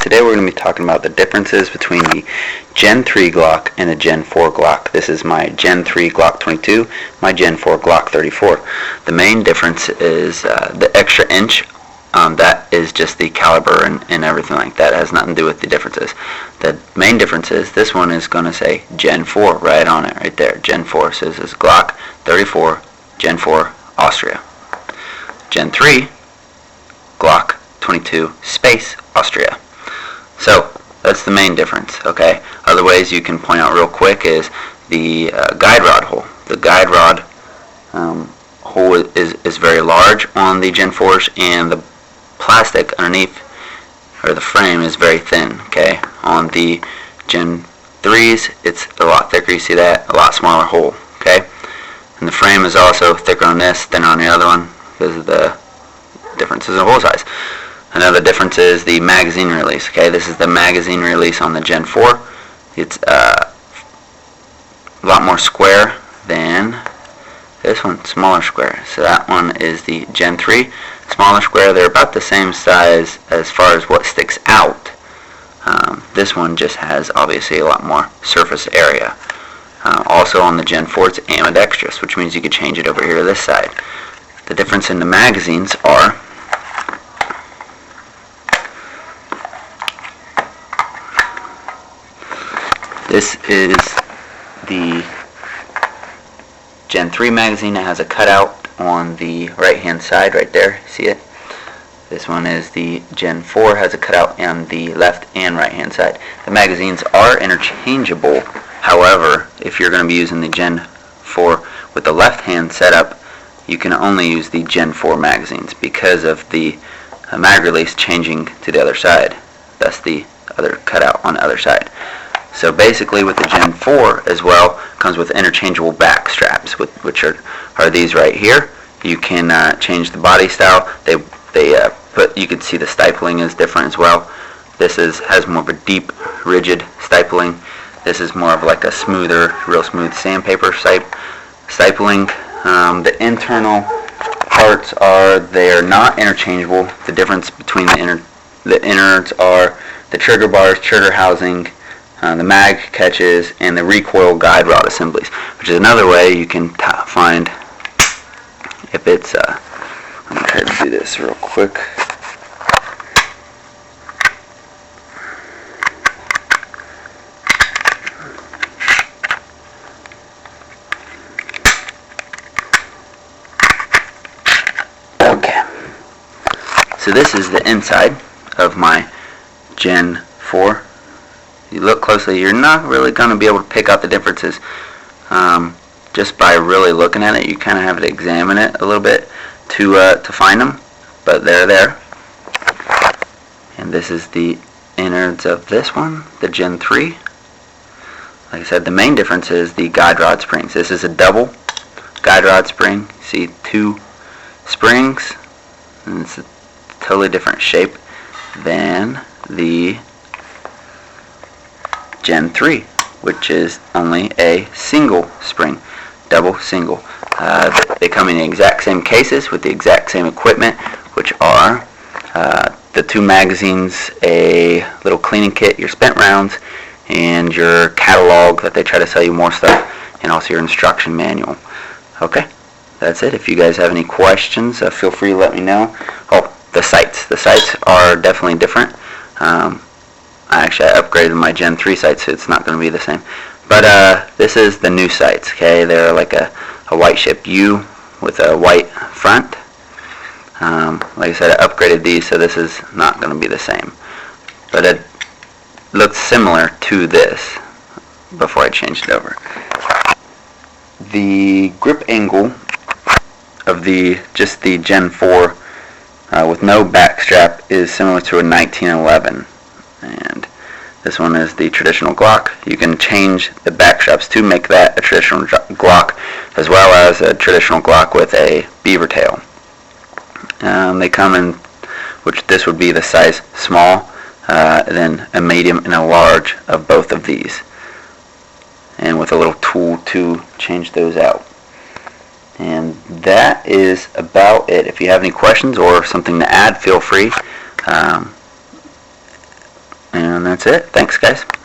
Today we're going to be talking about the differences between the Gen 3 Glock and the Gen 4 Glock. This is my Gen 3 Glock 22, my Gen 4 Glock 34. The main difference is the extra inch. That is just the caliber and everything like that. It has nothing to do with the differences. The main difference is this one is going to say Gen 4 right on it, right there. Gen 4 says this is Glock 34, Gen 4, Austria. Gen 3, Glock 22, space, Austria. So that's the main difference, okay? Other ways you can point out real quick is the guide rod hole. The guide rod hole is very large on the Gen 4s, and the plastic underneath, or the frame, is very thin, okay? On the Gen 3s, it's a lot thicker. You see that? A lot smaller hole, okay? And the frame is also thicker on this than on the other one because of the differences in hole size. Another difference is the magazine release. Okay, this is the magazine release on the Gen 4. It's a lot more square than this one, smaller square. So that one is the Gen 3, smaller square. They're about the same size as far as what sticks out. This one just has obviously a lot more surface area. Also on the Gen 4, it's ambidextrous, which means you could change it over here to this side. The difference in the magazines are this is the Gen 3 magazine. It has a cutout on the right hand side right there. See it? This one is the Gen 4, has a cutout on the left and right hand side. The magazines are interchangeable. However, if you're going to be using the Gen 4 with the left hand setup, you can only use the Gen 4 magazines because of the mag release changing to the other side. That's the other cutout on the other side. So basically with the Gen 4 as well, comes with interchangeable back straps, which are these right here. You can change the body style. You can see the stipling is different as well. This has more of a deep, rigid stipling. This is more of like a smoother, real smooth sandpaper stipling. The internal parts they're not interchangeable. The difference between the innards are the trigger bars, trigger housing, the mag catches, and the recoil guide rod assemblies, which is another way you can find if it's I'm going to try to do this real quick. Okay, so this is the inside of my Gen 4. You look closely, you're not really going to be able to pick out the differences just by really looking at it. You kind of have to examine it a little bit to find them, but they're there. And this is the innards of this one, the Gen 3. Like I said, the main difference is the guide rod springs. This is a double guide rod spring. See, two springs, and it's a totally different shape than the Gen 3, which is only a single spring, double single. They come in the exact same cases with the exact same equipment, which are the two magazines, a little cleaning kit, your spent rounds, and your catalog that they try to sell you more stuff, and also your instruction manual. Okay, that's it. If you guys have any questions, feel free to let me know. Oh, the sights. The sights are definitely different. I upgraded my Gen 3 sights, so it's not going to be the same. But this is the new sights, okay? They're like a white shaped U with a white front. Like I said, I upgraded these, so this is not going to be the same. But it looks similar to this before I changed it over. The grip angle of just the Gen 4 with no back strap is similar to a 1911. And this one is the traditional Glock. You can change the back straps to make that a traditional Glock, as well as a traditional Glock with a beaver tail. They come in, which this would be the size small, then a medium and a large of both of these, and with a little tool to change those out. And that is about it. If you have any questions or something to add, feel free. that's it. Thanks, guys.